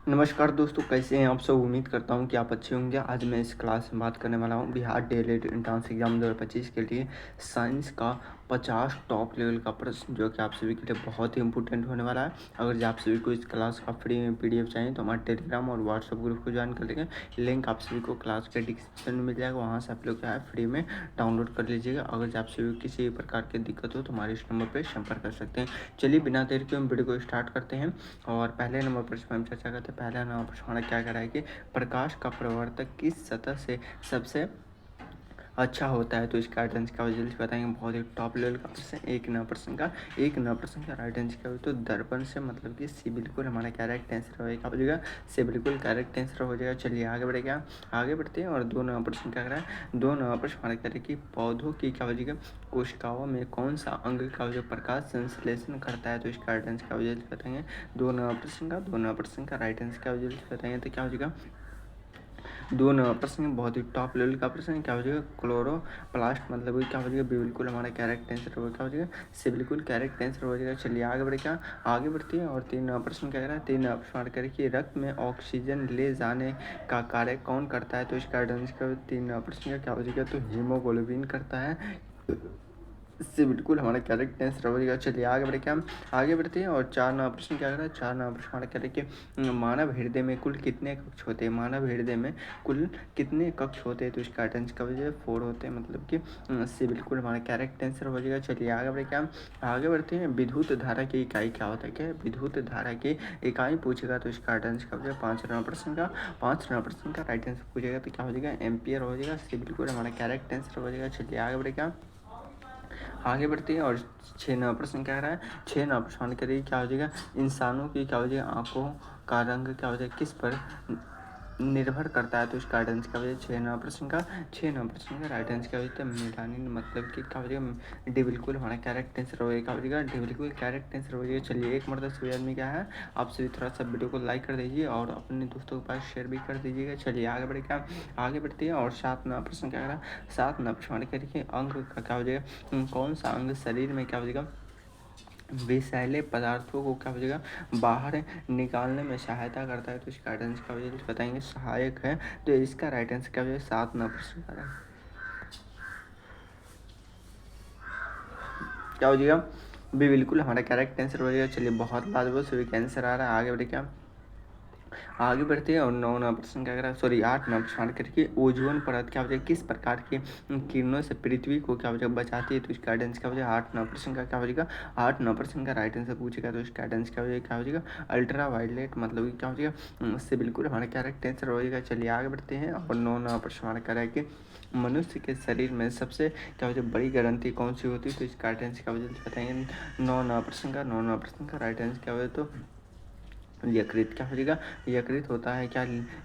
नमस्कार दोस्तों, कैसे हैं आप सब। उम्मीद करता हूं कि आप अच्छे होंगे। आज मैं इस क्लास में बात करने वाला हूं बिहार डीएलएड एंट्रेंस एग्जाम 2025 के लिए साइंस का 50 टॉप लेवल का प्रश्न, जो कि आप सभी के लिए बहुत ही इंपॉर्टेंट होने वाला है। अगर आप सभी को इस क्लास का फ्री में पीडीएफ चाहिए तो हमारे टेलीग्राम और व्हाट्सएप ग्रुप को ज्वाइन कर लेंगे। लिंक आप सभी को क्लास के डिस्क्रिप्शन में मिल जाएगा, वहाँ से आप लोग क्या है फ्री में डाउनलोड कर लीजिएगा। अगर आप सभी को किसी भी प्रकार की दिक्कत हो तो हमारे इस नंबर पर संपर्क कर सकते हैं। चलिए बिना देर के हम वीडियो को स्टार्ट करते हैं। और पहले नंबर पर हम चर्चा करते हैं। पहला नंबर पर हमारा क्या कह रहा है कि प्रकाश का प्रवर्तक किस सतह से सबसे अच्छा होता है, तो इसका राइट आंसर क्या होगा जल्दी बताएंगे। बहुत ही टॉप लेवल का प्रश्न, एक नंबर प्रश्न का राइट आंसर क्या होगा तो दर्पण से, मतलब कि सी बिल्कुल हमारा करेक्ट आंसर होगा, हो जाएगा से बिल्कुल करेक्ट आंसर हो जाएगा। चलिए आगे बढ़ेगा, आगे बढ़ते हैं। और दो नंबर प्रश्न क्या कर रहा है, दो नंबर प्रश्न हमारा कह रहा है कि पौधों की क्या हो जाएगा कोशिकाओं में कौन सा अंग का जो प्रकाश संश्लेषण करता है, तो इसका राइट आंसर क्या हो जल्दी बताएंगे। दो नंबर प्रश्न का राइट आंसर क्या हो जल्दी बताएंगे, तो क्या हो जाएगा दो नंबर प्रश्न बहुत ही टॉप लेवल का प्रश्न क्या हो जाएगा क्लोरोप्लास्ट, मतलब क्या हो जाएगा बिल्कुल हमारा करेक्ट आंसर होगा, क्या हो जाएगा से बिल्कुल करेक्ट आंसर हो जाएगा। चलिए आगे बढ़ेगा, आगे बढ़ती है। और तीन नंबर प्रश्न क्या कह रहा है, तीन नंबर प्रश्न करें कि रक्त में ऑक्सीजन ले जाने का कार्य कौन करता है, तो इसका आंसर का तीन नंबर प्रश्न का क्या हो जाएगा तो हीमोग्लोबिन करता है, इससे बिल्कुल हमारा करेक्ट आंसर हो जाएगा। चलिए आगे बढ़े, क्या हम आगे बढ़ते हैं। और चार नंबर प्रश्न क्या कर रहा है, चार नंबर प्रश्न हमारा कह रहे हैं कि मानव हृदय में कुल कितने कक्ष होते हैं, मानव हृदय में कुल कितने कक्ष होते हैं, तो इसका आंसर का वजह 4 होते हैं, मतलब कि इससे बिल्कुल हमारा करेक्ट आंसर हो जाएगा। चलिए आगे बढ़े, क्या हम आगे बढ़ते हैं। विद्युत धारा की इकाई क्या होता है, क्या विद्युत धारा की इकाई पूछेगा तो इसका आंसर का वजह पाँच नंबर प्रश्न का राइट आंसर पूछेगा तो क्या हो जाएगा एम्पियर हो जाएगा, इससे बिल्कुल हमारा करेक्ट आंसर हो जाएगा। चलिए आगे बढ़े, क्या आगे बढ़ते हैं। और छः नंबर प्रश्न क्या रहा है, छः नंबर प्रश्न करिए क्या हो जाएगा इंसानों की क्या हो जाएगा आंखों का रंग क्या हो जाएगा किस पर निर्भर करता है, तो इसका राइट आंसर क्या हो जाएगा छः नंबर प्रश्न का राइट आंसर क्या हो जाता है मेलानिन, मतलब कि क्या हो जाएगा डी बिल्कुल हमारा करेक्ट आंसर हो जाएगा, क्या हो जाएगा डी बिल्कुल करेक्ट आंसर हो जाएगा। चलिए एक मरतबा सभी आदमी क्या है, आप सभी थोड़ा सा वीडियो को लाइक कर दीजिए और अपने दोस्तों के पास शेयर भी कर दीजिएगा। चलिए आगे बढ़े, क्या आगे बढ़ते हैं। और सात नंबर प्रश्न क्या करा, सात नंबर प्रश्न करिए अंग का क्या हो जाएगा कौन सा अंग शरीर में क्या हो जाएगा विषैले पदार्थों को क्या हो जाएगा बाहर निकालने में सहायता करता है, तो इसका राइट आंसर क्या हो जाएगा बताएंगे सहायक है, तो इसका राइट आंसर क्या हो जाएगा सात नंबर प्रश्न का क्या हो जाएगा बी बिल्कुल हमारा करेक्ट आंसर हो जाएगा। चलिए बहुत लाजवाब सभी का आंसर आ रहा है, आगे बढ़े, क्या आगे बढ़ते हैं। और नौ नंबर प्रश्न क्या करा सॉरी आठ नंबर प्रश्न करके ओजोन परत क्या हो जाएगा किस प्रकार की किरणों से पृथ्वी को क्या हो जाएगा बचाती है, तो इसका राइट आंसर क्या हो जाएगा आठ नंबर प्रश्न का क्या हो जाएगा आठ नंबर प्रश्न का राइट आंसर पूछेगा तो इसका राइट आंसर क्या हो जाएगा अल्ट्रा वायलेट, मतलब कि क्या हो जाएगा उससे बिल्कुल हमारा करेक्ट आंसर हो जाएगा। चलिए आगे बढ़ते हैं। और नौ नंबर प्रश्न हमारा कह रहा है कि मनुष्य के शरीर में सबसे क्या हो जाए बड़ी ग्रंथि कौन सी होती है, तो इसका राइट आंसर क्या हो जाए बताएंगे नौ नंबर प्रश्न का राइट आंसर क्या हो जाए तो यकृत क्या हो जाएगा यकृत होता है क्या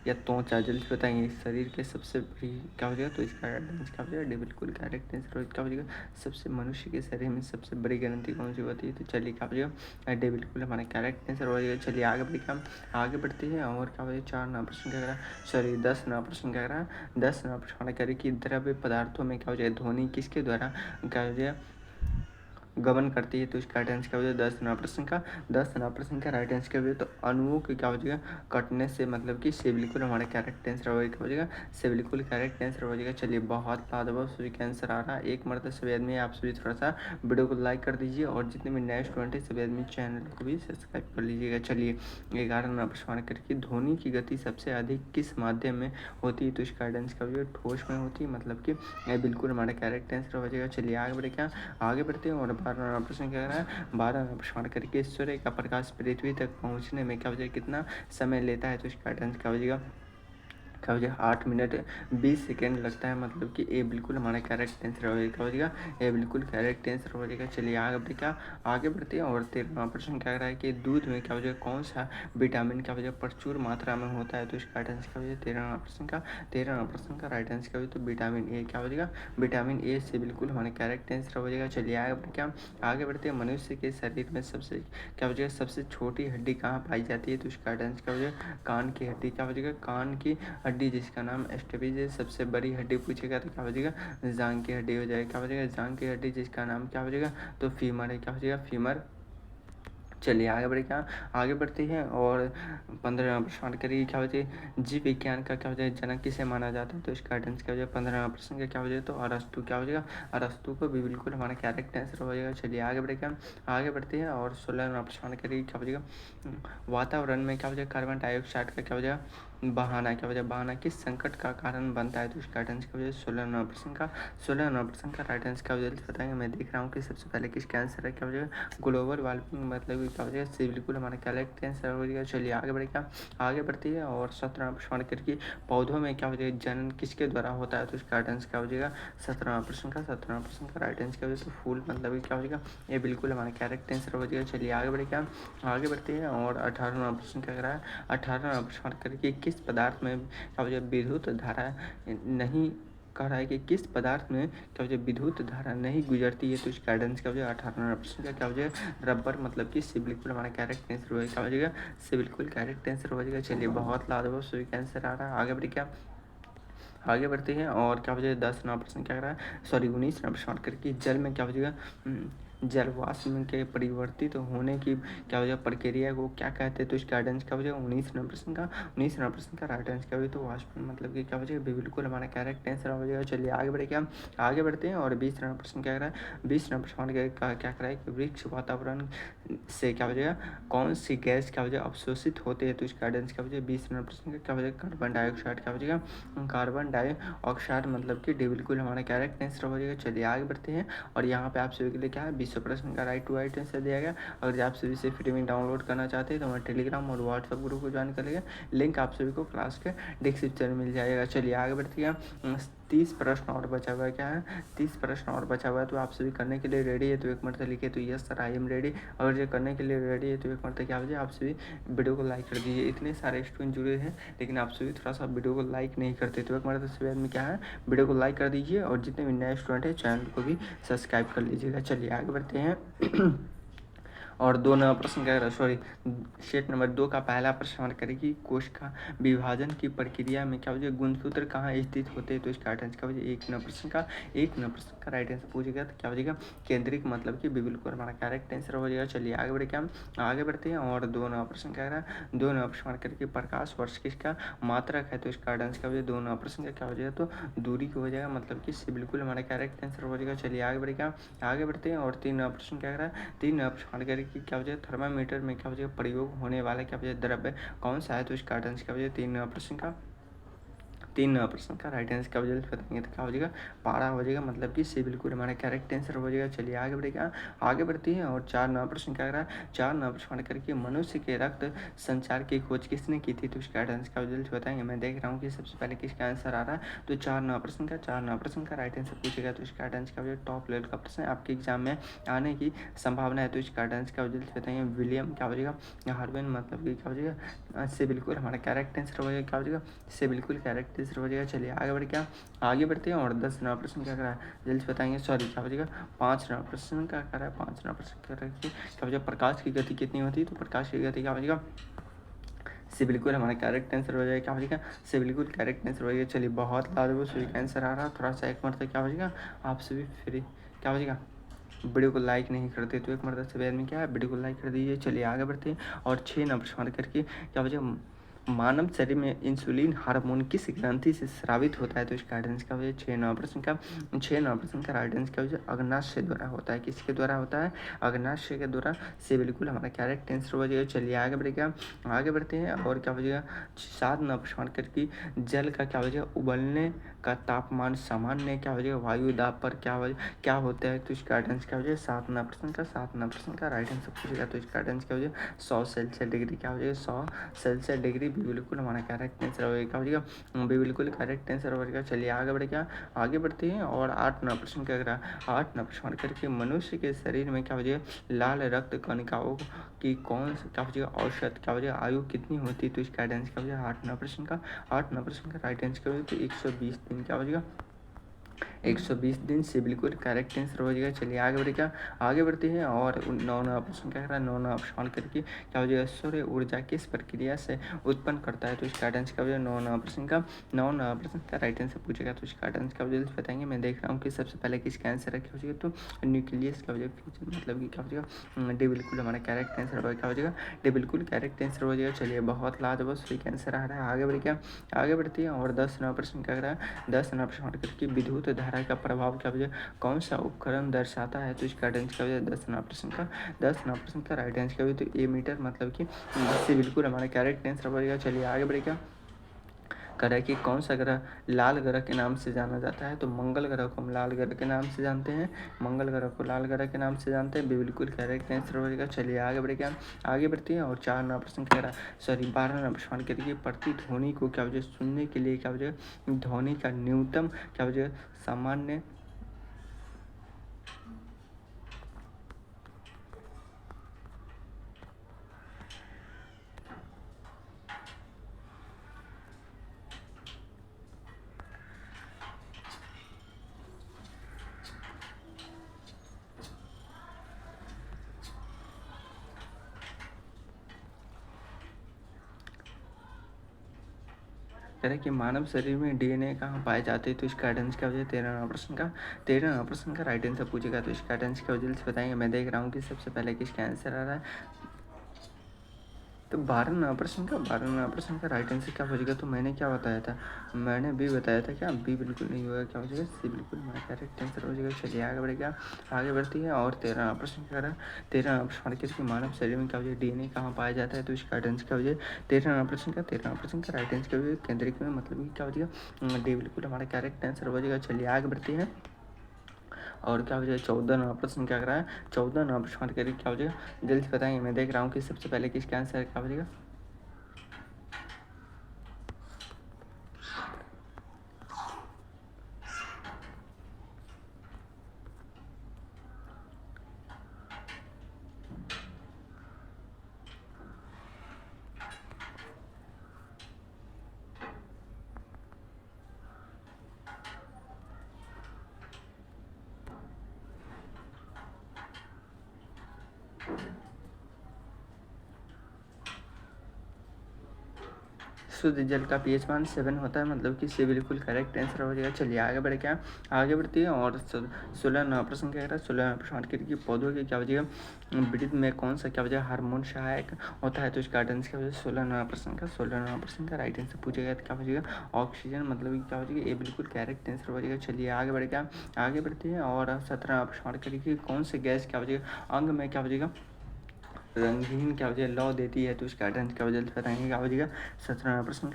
या त्वचा, जल्दी बताएंगे शरीर के सबसे बड़ी क्या हो जाएगा, तो इसका आंसर क्या हो जाएगा डी बिल्कुल करेक्ट आंसर क्या हो जाएगा सबसे मनुष्य के शरीर में सबसे बड़ी ग्रंथि कौन सी होती है, तो चलिए क्या हो जाएगा डी बिल्कुल हमारा करेक्ट आंसर हो जाएगा। चलिए आगे बढ़े, क्या आगे बढ़ते हैं। और क्या हो जाएगा चार नंबर प्रश्न क्या कर रहा है सॉरी दस नंबर प्रश्न क्या कर रहा है दस नंबर प्रश्न कह रहे कि द्रव्य पदार्थों में क्या हो जाएगा ध्वनि किसके द्वारा क्या हो जाएगा गमन करती है, तो इसका राइट आंसर क्या हो जाएगा दस नंबर प्रश्न का राइट आंसर क्या हो जाएगा तो अणुओं के क्या हो जाएगा कटने से, मतलब कि से बिल्कुल हमारा करेक्ट आंसर हो जाएगा से बिल्कुल करेक्ट आंसर हो जाएगा। चलिए बहुत लाजवाब सभी का आंसर आ रहा है, एक मरतबा सभी आदमी आप सभी थोड़ा सा वीडियो को लाइक कर दीजिए और जितने भी नए स्टूडेंट है सभी आदमी चैनल को भी सब्सक्राइब कर लीजिएगा। चलिए 11 नंबर प्रश्न करके ध्वनि की गति सबसे अधिक किस माध्यम में होती है, तो इसका राइट आंसर क्या हो जाएगा ठोस में होती है, मतलब कि बिल्कुल हमारा करेक्ट आंसर हो जाएगा। चलिए आगे बढ़े, क्या आगे बढ़ते हैं। और 12 नंबर प्रश्न क्या रहा है 12 नंबर प्रश्न करके सूर्य का प्रकाश पृथ्वी तक पहुंचने में क्या हो जाएगा कितना समय लेता है, तो इसका आंसर क्या हो जाएगा 8 मिनट 20 सेकेंड लगता है, मतलब कि ए बिल्कुल हमारा करेक्ट आंसर हो जाएगा, क्या हो जाएगा ए बिल्कुल करेक्ट आंसर हो जाएगा। चलिए आगे बढ़े, क्या आगे बढ़ते हैं। और 13वां प्रश्न क्या रहा है कि दूध में क्या हो जाएगा कौन सा विटामिन क्या हो जाएगा प्रचुर मात्रा में होता है, तो इसका राइट आंसर क्या हो जाएगा 13वां प्रश्न का राइट आंसर क्या हो जाएगा तो विटामिन ए क्या हो जाएगा विटामिन ए से बिल्कुल हमारा करेक्ट आंसर हो जाएगा। चलिए आगे बढ़े, क्या आगे बढ़ते हैं। मनुष्य के शरीर में सबसे क्या हो जाएगा सबसे छोटी हड्डी कहाँ पाई जाती है, तो इसका राइट आंसर क्या हो जाएगा कान की हड्डी, क्या हो जाएगा कान की हड्डी जिसका नाम स्टेपिज है। सबसे बड़ी हड्डी पूछेगा तो क्या हो जाएगा जांग की हड्डी हो जाएगा, क्या हो जाएगा जांग की हड्डी जिसका नाम क्या हो जाएगा तो फीमर है, क्या हो जाएगा चलिए आगे बढ़े क्या आगे बढ़ते हैं और 15 प्रश्न करिए क्या वजह जीव विज्ञान का क्या वजह जनक किसे माना जाता है तो इसका आंसर क्या हो जाएगा 15 प्रश्न का क्या हो जाएगा तो अरस्तु क्या हो जाएगा अरस्तु को भी बिल्कुल हमारा करेक्ट आंसर हो जाएगा। चलिए आगे बढ़े क्या आगे बढ़ते हैं और 16 प्रश्न करिए क्या हो जाएगा वातावरण में क्या हो जाएगा कार्बन डाइऑक्साइड का क्या हो जाएगा बहाना क्या वजह बहाना किस संकट का कारण बनता है तो इसका राइट आंसर क्या वजह 16 नंबर प्रश्न का राइट आंसर क्या वजह बताएंगे। मैं देख रहा हूँ कि सबसे पहले किसका आंसर है क्या वजह ग्लोबल वार्मिंग मतलब क्या वजह से बिल्कुल हमारा करेक्ट आंसर हो जाएगा। चलिए आगे बढ़े क्या आगे बढ़ती है और 17 प्रश्न करके पौधों में क्या वजह जनन किसके द्वारा होता है तो इसका राइट आंसर क्या हो जाएगा 17 प्रश्न का राइट आंसर क्या हो जाएगा तो फूल मतलब क्या हो जाएगा ये बिल्कुल हमारा करेक्ट आंसर हो जाएगा। चलिए आगे बढ़े क्या आगे बढ़ते हैं और 18वां प्रश्न क्या कर रहा है 18वां प्रश्न करके किस पदार्थ में क्या वजह विद्युत धारा नहीं कह रहा है कि किस पदार्थ में क्या वजह विद्युत धारा नहीं गुजरती है तो इसका आंसर क्या हो जाएगा 18वां प्रश्न का क्या हो जाएगा रबर मतलब कि से बिल्कुल हमारा करेक्ट आंसर हो जाएगा क्या हो जाएगा से बिल्कुल करेक्ट आंसर हो जाएगा। चलिए बहुत लाजवाब सही आंसर आ रहा है आगे बढ़े क्या आगे बढ़ते हैं और क्या वजह 10वां प्रश्न क्या कर रहा है सॉरी 19वां प्रश्न करके जल में क्या वजह जल वाष्प के परिवर्तित होने की क्या वजह प्रक्रिया को क्या कहते हैं तो इसका आंसर क्या वजह 19वां प्रश्न का राइट आंसर क्या वजह तो वाष्प मतलब कि क्या वजह बिल्कुल हमारा करेक्ट आंसर हो जाएगा। चलिए आगे बढ़े क्या आगे बढ़ते हैं और 20वां प्रश्न क्या कर रहा है 20वां प्रश्न क्या क्या कर रहा है कि वृक्ष वातावरण से क्या वजह कौन सी गैस क्या वजह अवशोषित होते हैं तो इसका आंसर क्या वजह 20वां प्रश्न का क्या वजह कार्बन डाइऑक्साइड क्या वजह कार्बन डाइऑक्साइड मतलब कि बिल्कुल हमारा करेक्ट आंसर हो जाएगा। चलिए आगे बढ़ते हैं और यहाँ पे आप सभी के लिए क्या है 20 प्रश्न का राइट टू राइट आंसर दिया गया। अगर आप सभी से फ्री में डाउनलोड करना चाहते हैं तो हमारे टेलीग्राम और व्हाट्सएप ग्रुप को ज्वाइन कर लिया लिंक आप सभी को क्लास के डिस्क्रिप्शन में मिल जाएगा। चलिए आगे बढ़ते हैं 30 प्रश्न और बचा हुआ है क्या है 30 प्रश्न और बचा हुआ है तो आप सभी करने के लिए रेडी है तो एक मरतबा लिखे तो yes sir I am ready. अगर जो करने के लिए रेडी है तो एक मरतबा क्या हो आप सभी वीडियो को लाइक कर दीजिए। इतने सारे स्टूडेंट जुड़े हैं लेकिन आप सभी थोड़ा सा वीडियो को लाइक नहीं करते तो एक मरतबा सभी आदमी क्या है वीडियो को लाइक कर दीजिए और जितने भी नए स्टूडेंट हैं चैनल को भी सब्सक्राइब कर लीजिएगा। चलिए आगे बढ़ते हैं और 2 नंबर प्रश्न का सॉरी सेट नंबर 2 का पहला प्रश्न करेगी कोश का विभाजन की प्रक्रिया में क्या वजह गुणसूत्र कहाँ स्थित होते हैं तो इसका आंसर क्या वजह 1 नंबर प्रश्न का राइट आंसर पूछेगा तो क्या हो जाएगा केंद्रिक मतलब कि बिल्कुल हमारा करेक्ट आंसर हो जाएगा। चलिए आगे बढ़े क्या आगे बढ़ते हैं और 2 नंबर प्रश्न क्या रहा है 2 नंबर प्रश्न करके प्रकाश वर्ष किसका मात्रक है तो इसका आंसर क्या हो जाएगा 2 नंबर प्रश्न का क्या हो जाएगा तो दूरी को हो जाएगा मतलब कि इससे बिल्कुल हमारा करेक्ट आंसर हो जाएगा। चलिए आगे बढ़े क्या आगे बढ़ते हैं और 3 नंबर प्रश्न क्या रहा है 3 नंबर प्रश्न करके कि क्या वजह थर्मामीटर में क्या वजह प्रयोग होने वाला क्या वजह द्रव्य कौन सा है तो इसका आंसर क्या वजह 3 प्रश्न का राइट आंसर क्या हो जाएगा बताएंगे तो क्या हो जाएगा पारा हो जाएगा मतलब कि से बिल्कुल हमारा करेक्ट आंसर हो जाएगा। चलिए आगे बढ़ेगा आगे बढ़ती है और 4 नंबर प्रश्न क्या रहा है 4 नंबर प्रश्न करके मनुष्य के रक्त संचार की खोज किसने की थी तो इसका आंसर क्या हो जाएगा बताएंगे। मैं देख रहा हूँ कि सबसे पहले किसका आंसर आ रहा है तो 4 नंबर प्रश्न का राइट आंसर पूछेगा तो इसका आंसर क्या हो जाएगा टॉप लेवल का प्रश्न आपके एग्जाम में आने की संभावना है तो इसका आंसर क्या हो जाएगा बताएंगे विलियम क्या हो जाएगा हार्वेन मतलब कि क्या हो जाएगा से बिल्कुल हमारा करेक्ट आंसर हो जाएगा क्या हो जाएगा से बिल्कुल करेक्ट आंसर हो जाएगा। चलिए आगे बढ़ क्या आगे बढ़ते हैं और 10 नंबर प्रश्न क्या करा है जल्दी बताएंगे सॉरी क्या हो जाएगा 5 नंबर प्रश्न क्या करा है 5 नंबर प्रश्न क्या हो जाएगा प्रकाश की गति कितनी होती है तो प्रकाश की गति क्या हो जाएगा से बिल्कुल हमारा करेक्ट आंसर हो जाएगा क्या हो जाएगा से बिल्कुल करेक्ट आंसर हो जाएगा। चलिए बहुत लाजवाब सही आंसर आ रहा है थोड़ा सा एक मरतबा क्या हो जाएगा आप सभी फ्री क्या हो जाएगा वीडियो को लाइक नहीं करते तो एक मरतबा सभी आदमी क्या है वीडियो को लाइक कर दीजिए। चलिए आगे बढ़ते हैं और 6 नंबर प्रश्न करके क्या हो जाएगा मानव शरीर में इंसुलिन हार्मोन किस ग्रंथि से स्रावित होता है तो इसका आंसर क्या हो जाए 6 नंबर प्रश्न का राइट आंसर क्या हो जाए अग्नाशय द्वारा होता है किसके द्वारा होता है अग्नाशय के द्वारा से बिल्कुल हमारा करेक्ट आंसर हो जाएगा। चलिए आगे बढ़ेगा आगे बढ़ते हैं और क्या हो जाएगा 7 नंबर प्रश्न करके जल का क्या हो जाएगा उबलने का तापमान सामान्य क्या हो जाएगा वायु दाब पर क्या होता है तो इसका आंसर क्या हो जाएगा 7 नंबर प्रश्न का राइट आंसर पूछेगा तो इसका आंसर क्या हो जाएगा 100 सेल्सियस डिग्री क्या हो जाएगा 100 सेल्सियस डिग्री बिल्कुल हमारा करेक्ट आंसर हो जाएगा हो जाएगा बिल्कुल करेक्ट आंसर हो जाएगा। चलिए आगे बढ़ेगा आगे बढ़ते हैं और 8 नंबर प्रश्न क्या करा 8 नंबर प्रश्न करके मनुष्य के शरीर में क्या हो जाएगा लाल रक्त कणिकाओं की कौन क्या हो जाएगा औसत क्या हो जाएगा आयु कितनी होती है तो इसका आंसर क्या हो जाएगा 8 नंबर प्रश्न का राइट आंसर क्या हो जाएगा तो 120 दिन क्या हो जाएगा 120 दिन से बिल्कुल करेक्ट आंसर हो जाएगा। चलिए आगे बढ़े क्या, आगे बढ़ते हैं और 9वां प्रश्न क्या कह रहा है, 9वां सवाल करके क्या हो जाएगा, सौर ऊर्जा किस प्रक्रिया से उत्पन्न करता है, तो इसका आंसर क्या हो जाएगा, 9वां प्रश्न का राइट आंसर पूछेगा, तो इसका आंसर क्या हो जाएगा बताएंगे। मैं देख रहा हूँ कि सबसे पहले किसका आंसर है, क्या हो जाएगा, तो न्यूक्लियस क्या हो जाएगा, फ्यूजन मतलब कि क्या हो जाएगा, डी बिल्कुल हमारा करेक्ट आंसर होगा, क्या हो जाएगा, डी बिल्कुल करेक्ट आंसर हो जाएगा। चलिए बहुत लाजवाब सही आंसर आ रहा है। आगे बढ़े क्या, आगे बढ़ती है और 10वां प्रश्न क्या कर रहा है, 10वां प्रश्न करके विद्युत धारा का प्रभाव क्या हो जाएगा, कौन सा उपकरण दर्शाता है, तो इसका आंसर क्या हो जाएगा, 10वां प्रश्न का राइट आंसर क्या हो जाएगा, तो ए मीटर मतलब कि इससे बिल्कुल हमारा करेक्ट आंसर हो जाएगा। चलिए आगे बढ़े क्या कह कि कौन सा ग्रह लाल ग्रह के नाम से जाना जाता है, तो मंगल ग्रह को हम लाल ग्रह के नाम से जानते हैं, मंगल ग्रह को लाल ग्रह के नाम से जानते हैं, बिल्कुल करेक्ट आंसर हो जाएगा। चलिए आगे बढ़े क्या, आगे बढ़ती है और 4वां प्रश्न कह रहा सॉरी 12वां प्रश्न करिए, प्रतिध्वनि को क्या वजह सुनने के लिए क्या वजह ध्वनि का न्यूनतम क्या वजह सामान्य कह रहे कि मानव शरीर में डीएनए कहाँ पाए जाते हैं, तो इसका आंसर क्या हो जाए, 13वां प्रश्न का राइट आंसर पूछेगा, तो इसका आंसर क्या हो जल्दी से बताएंगे। मैं देख रहा हूँ कि सबसे पहले किसका आंसर आ रहा है, तो 12वां प्रश्न का राइट आंसर क्या हो जाएगा, तो मैंने क्या बताया था, मैंने बी बताया था, क्या बी बिल्कुल नहीं होगा, क्या हो जाएगा सी बिल्कुल हमारा करेक्ट आंसर हो जाएगा। चलिए आगे बढ़ेगा, आगे बढ़ती है और 13वां प्रश्न क्या रहा है, 13वां प्रश्न कि मानव शरीर में क्या हो जाए डीएनए कहाँ पाया जाता है, तो इसका आंसर क्या हो जाए, 13वां प्रश्न का राइट आंसर क्या हो जाएगा, केंद्रिक में मतलब कि क्या हो जाएगा, डी बिल्कुल हमारा करेक्ट आंसर हो जाएगा। चलिए आगे बढ़ते हैं और क्या हो जाएगा, 14वां प्रश्न क्या कर रहा है, 14वां प्रश्न करिए क्या हो जाएगा जल्दी से बताएंगे। मैं देख रहा हूँ कि सबसे पहले किसका आंसर क्या हो जाएगा, शुद्ध जल का pH मान 7 होता है, मतलब कि सी बिल्कुल करेक्ट आंसर हो जाएगा। चलिए आगे बढ़े क्या, आगे बढ़ती है और 16वां प्रश्न क्या कह रहा है, 16वां प्रश्न की पौधों की क्या हो जाएगा वृद्धि में कौन सा क्या हो जाएगा हार्मोन सहायक होता है, तो इसका आंसर क्या हो जाएगा, 16वां प्रश्न का राइट आंसर पूछेगा तो क्या हो जाएगा ऑक्सीजन, मतलब कि क्या हो जाएगा ये बिल्कुल करेक्ट आंसर हो जाएगा। चलिए आगे बढ़े क्या, आगे बढ़ती है और 17वां प्रश्न की कौन से गैस क्या हो जाएगा अंग में क्या हो जाएगा रंगहीन क्या हो जाएगा लौ देती है, तो इसका आंसर क्या जल्दी बताएंगे, क्या हो जाएगा 17वां प्रश्न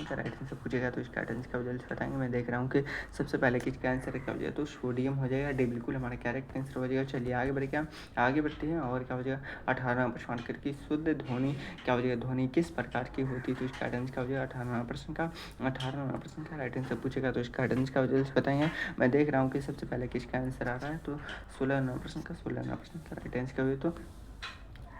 का राइट आंसर पूछेगा, तो इसका आंसर क्या जल्दी बताएंगे। मैं देख रहा हूँ कि सबसे पहले किसका आंसर क्या हो जाएगा, तो सोडियम हो जाएगा, डी बिल्कुल हमारा करेक्ट आंसर हो जाएगा। चलिए आगे बढ़े क्या, आगे बढ़ते हैं और क्या हो जाएगा 18वां प्रश्न करके शुद्ध ध्वनि क्या हो जाएगा ध्वनि किस प्रकार की होती है, तो इसका आंसर क्या हो जाएगा 18वां प्रश्न का राइट आंसर पूछेगा, तो इसका आंसर क्या जल्दी बताएंगे। मैं देख रहा हूँ कि सबसे पहले किसका आंसर आ रहा है, तो 16वां प्रश्न का राइट आंसर क्या हो जाएगा, तो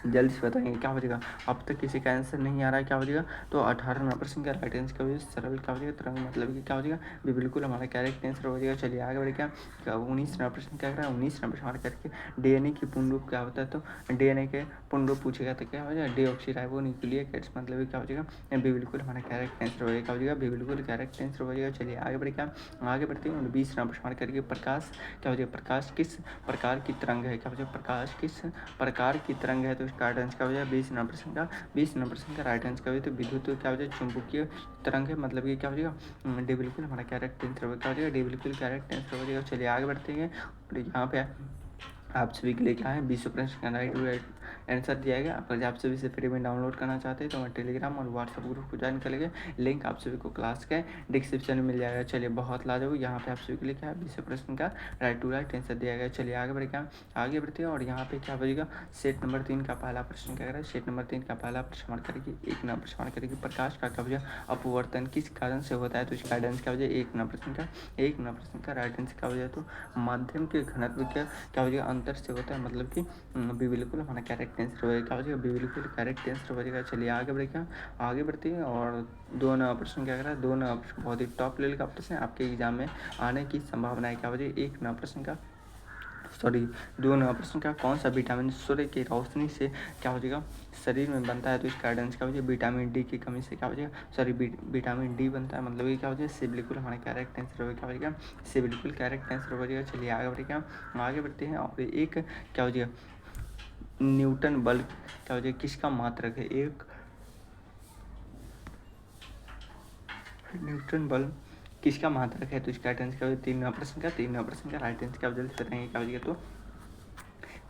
जल्दी से बताएंगे क्या हो जाएगा। अब तक किसी का आंसर नहीं आ रहा है, क्या हो जाएगा, तो 18वां प्रश्न का राइट आंसर क्या हो जाएगा सरल क्या हो जाएगा तरंग, मतलब कि क्या हो जाएगा भी बिल्कुल हमारा करेक्ट आंसर हो जाएगा। चलिए आगे बढ़े क्या, 19वां प्रश्न क्या कर रहा है, 19वां प्रश्न हमारा करके डीएनए की पूर्ण रूप क्या होता है, तो डीएनए के पूर्ण रूप पूछेगा तो क्या हो जाएगा डीऑक्सी न्यूक्लिक एसिड, मतलब कि क्या हो जाएगा भी बिल्कुल हमारा करेक्ट आंसर हो जाएगा, क्या हो जाएगा भी बिल्कुल करेक्ट आंसर हो जाएगा। चलिए आगे बढ़े क्या, आगे बढ़ते हैं 20वां प्रश्न करके प्रकाश क्या हो जाएगा प्रकाश किस प्रकार की तरंग है, क्या हो जाएगा प्रकाश किस प्रकार की तरंग है, तो इसका आंसर क्या हो जाएगा 20वां प्रश्न का राइट आंसर क्या हो जाएगा, तो विद्युत क्या हो जाएगा चुंबकीय तरंग है, मतलब कि क्या हो जाएगा डी बिल्कुल हमारा करेक्ट आंसर क्या हो जाएगा डी बिल्कुल करेक्ट आंसर हो जाएगा। चलिए आगे बढ़ते हैं और यहाँ पे आप सभी के लिए क्या है 20 प्रश्न का राइट आंसर दिया गया। अगर आप सभी से फ्री में डाउनलोड करना चाहते हैं तो हमारे टेलीग्राम और व्हाट्सएप ग्रुप को ज्वाइन कर लेंगे, लिंक आप सभी को क्लास के डिस्क्रिप्शन में मिल जाएगा। चलिए बहुत लाजवाब, यहाँ पे आप सभी के लिए क्या है 20 प्रश्न का राइट टू राइट आंसर दिया गया। चलिए आगे बढ़े क्या, आगे बढ़ते हैं और यहाँ पे क्या बजेगा सेट नंबर 3 का पहला प्रश्न क्या करें, सेट नंबर 3 का पहला प्रश्न करेगी एक नंबर प्रश्न करेगी प्रकाश का क्या वजह अपवर्तन किस कारण से होता है, तो इसका आंसर क्या वजह एक नंबर प्रश्न का राइट आंसर क्या वजह, तो माध्यम के घनत्व क्या वजह अंतर से होता है, मतलब कि बिल्कुल हमारा करेक्ट आंसर हो जाएगा, क्या हो जाएगा बिल्कुल करेक्ट आंसर हो जाएगा। चलिए आगे बढ़े, क्या आगे बढ़ते हैं और 2 नंबर प्रश्न क्या कह रहा है, 2 नंबर प्रश्न बहुत ही टॉप लेवल का प्रश्न है, आपके एग्जाम में आने की संभावना है। क्या हो जाएगा 1 नंबर प्रश्न का, सॉरी 2 नंबर प्रश्न का, कौन सा विटामिन सूर्य की रोशनी से क्या हो जाएगा शरीर में बनता है, तो इसका आंसर क्या हो जाएगा विटामिन डी की कमी से क्या हो जाएगा, सॉरी विटामिन डी बनता है, मतलब ये क्या हो जाएगा से बिल्कुल हमारा करेक्ट आंसर होगा, क्या हो जाएगा से बिल्कुल करेक्ट आंसर हो जाएगा। चलिए आगे बढ़े, क्या आगे बढ़ते हैं और एक क्या हो जाएगा न्यूटन बल क्या हो जाएगा किसका मात्रक है, एक न्यूटन बल किसका मात्रक है, तो इसका राइट आंसर क्या हो जाएगा 3 नंबर प्रश्न का, 3 नंबर प्रश्न का राइट आंसर क्या हो जल्दी बताएंगे, क्या हो जाएगा तो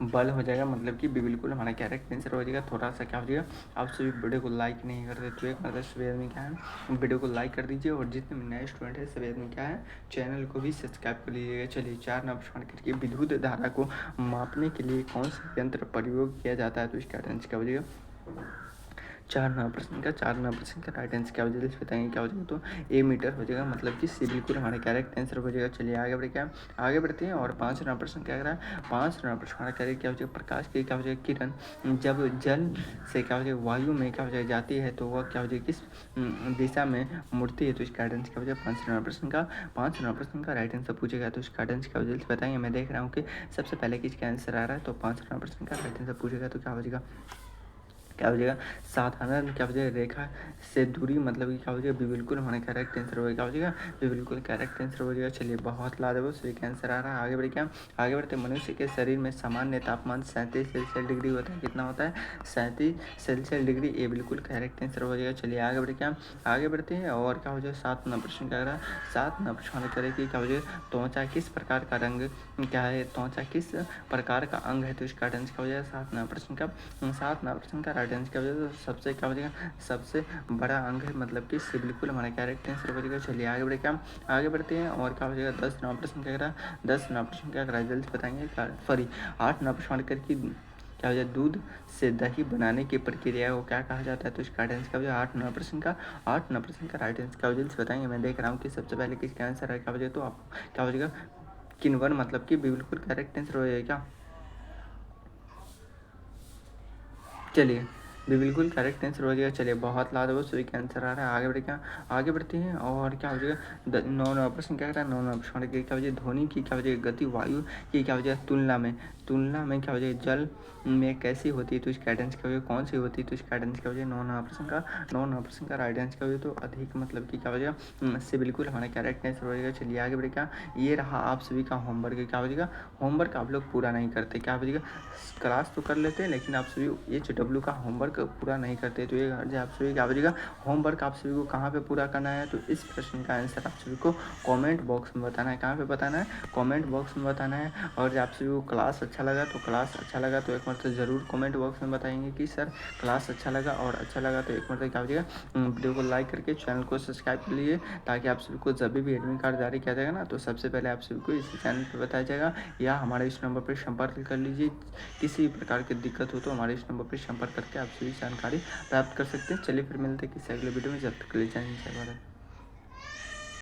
बल हो जाएगा, मतलब कि बिल्कुल हमारा करेक्ट आंसर हो जाएगा। थोड़ा सा क्या हो जाएगा, आप सभी वीडियो को लाइक नहीं करते तो एक मतलब सवेर में क्या है वीडियो को लाइक कर दीजिए, और जितने भी नए स्टूडेंट है सवेर में क्या है चैनल को भी सब्सक्राइब कर लीजिएगा। चलिए 4 नंबर प्रश्न करके विद्युत धारा को मापने के लिए कौन सा यंत्र प्रयोग किया जाता है, तो इसका आंसर क्या हो जाएगा 4 नंबर प्रश्न का, 4 नंबर प्रश्न का राइट आंसर क्या हो जाएगा बताएंगे, क्या हो जाएगा तो ए मीटर हो जाएगा, मतलब कि सी बिल्कुल हमारा करेक्ट आंसर हो जाएगा। चलिए आगे बढ़े, क्या आगे बढ़ते हैं और 5 नंबर प्रश्न क्या कर रहा है, 5 नंबर प्रश्न हमारा करेक्ट क्या हो जाएगा प्रकाश की क्या हो जाएगा किरण जब जल से क्या हो जाएगा वायु में क्या हो जाएगा जाती है तो वह क्या हो जाएगी किस दिशा में मुड़ती है, तो इसका आंसर क्या हो जाएगा 5 नंबर प्रश्न का, 5 नंबर प्रश्न का राइट आंसर पूछेगा, तो इसका आंसर क्या हो जाएगा बताएंगे। मैं देख रहा हूँ कि सबसे पहले किसका आंसर आ रहा है, तो 5 नंबर प्रश्न का राइट आंसर पूछेगा, तो क्या हो जाएगा क्या हो जाएगा साधारण क्या हो जाएगा रेखा से दूरी, मतलब कि क्या हो जाएगा बिल्कुल हमारा करेक्ट आंसर होगा, क्या हो जाएगा बिल्कुल करेक्ट आंसर हो जाएगा। चलिए बहुत लाजवाब सही का आंसर आ रहा है। आगे बढ़े, क्या आगे बढ़ते मनुष्य के शरीर में सामान्य तापमान 37 सेल्सियस डिग्री होता है, कितना होता है 37 सेल्सियस डिग्री, ये बिल्कुल करेक्ट आंसर हो जाएगा। चलिए आगे बढ़े, क्या आगे बढ़ते हैं और क्या हो जाएगा 7 नंबर प्रश्न क्या रहा है, 7 नंबर प्रश्न करें कि क्या हो जाएगा त्वचा किस प्रकार का रंग क्या है, त्वचा किस प्रकार का अंग है, तो इसका आंसर क्या हो जाएगा 7 नंबर प्रश्न का, 7 नंबर प्रश्न का राइट आंसर क्या हो जाएगा सबसे क्या हो जाएगा सबसे बड़ा अंग है, मतलब कि इससे बिल्कुल हमारा करेक्ट आंसर हो जाएगा। चलिए आगे बढ़े, क्या आगे बढ़ते हैं और क्या हो जाएगा 10 नंबर प्रश्न क्या करा 10 नंबर प्रश्न क्या करा जल्दी बताएंगे, सॉरी 8 नंबर प्रश्न करके क्या हो जाए दूध से दही बनाने की प्रक्रिया को क्या कहा जाता है, तो इसका आंसर क्या हो जाए 8 नंबर प्रश्न का, 8 नंबर प्रश्न का राइट आंसर क्या हो जल्दी बताएंगे। मैं देख रहा हूँ कि सबसे पहले किसका आंसर है, क्या हो जाए तो आप क्या हो जाएगा किन्वर, मतलब कि बिल्कुल करेक्ट आंसर हो जाएगा। चलिए बिल्कुल करेक्ट आंसर हो जाएगा। चलिए बहुत लाजवाब सही का आंसर आ रहा है। आगे बढ़े, क्या आगे बढ़ते हैं और क्या हो जाएगा 9 नंबर प्रश्न क्या कह रहा है 9 नंबर प्रश्न क्या हो जाएगा ध्वनि की क्या हो जाएगा गति वायु की क्या हो जाएगा तुलना में क्या हो जाएगा जल में कैसी होती है, तो इसका आंसर क्या हो जाएगा कौन सी होती है, तो इसका आंसर क्या हो जाएगा 9 नंबर प्रश्न का, 9 नंबर प्रश्न का राइट आंसर क्या हो जाएगा तो अधिक, मतलब कि क्या हो जाएगा इससे बिल्कुल हमारा करेक्ट आंसर हो जाएगा। चलिए आगे बढ़े, क्या ये रहा आप सभी का होमवर्क, क्या हो जाएगा होमवर्क आप लोग पूरा नहीं करते, क्या हो जाएगा क्लास तो कर लेते हैं लेकिन आप सभी HW का होमवर्क पूरा नहीं करते, तो ये आप सभी क्या हो जाएगा होमवर्क आप सभी को कहाँ पे पूरा करना है, तो इस प्रश्न का आंसर आप सभी को कमेंट बॉक्स में बताना है। कहाँ पे बताना है कमेंट बॉक्स में बताना है। और आप सभी को क्लास अच्छा लगा तो एक मतलब ज़रूर कमेंट बॉक्स में बताएंगे कि सर क्लास अच्छा लगा, और अच्छा लगा तो एक मतलब क्या हो जाएगा वीडियो को लाइक करके चैनल को सब्सक्राइब कर लीजिए, ताकि आप सभी को जब भी एडमिट कार्ड जारी किया जाएगा ना तो सबसे पहले आप सभी को इसी चैनल पर बताया जाएगा, या हमारे इस नंबर पर संपर्क कर लीजिए। किसी प्रकार की दिक्कत हो तो हमारे इस नंबर पर संपर्क करके आप सभी जानकारी प्राप्त कर सकते हैं। चलिए फिर मिलते हैं किसी अगले वीडियो में, जब तक के लिए जय हिंद जय भारत।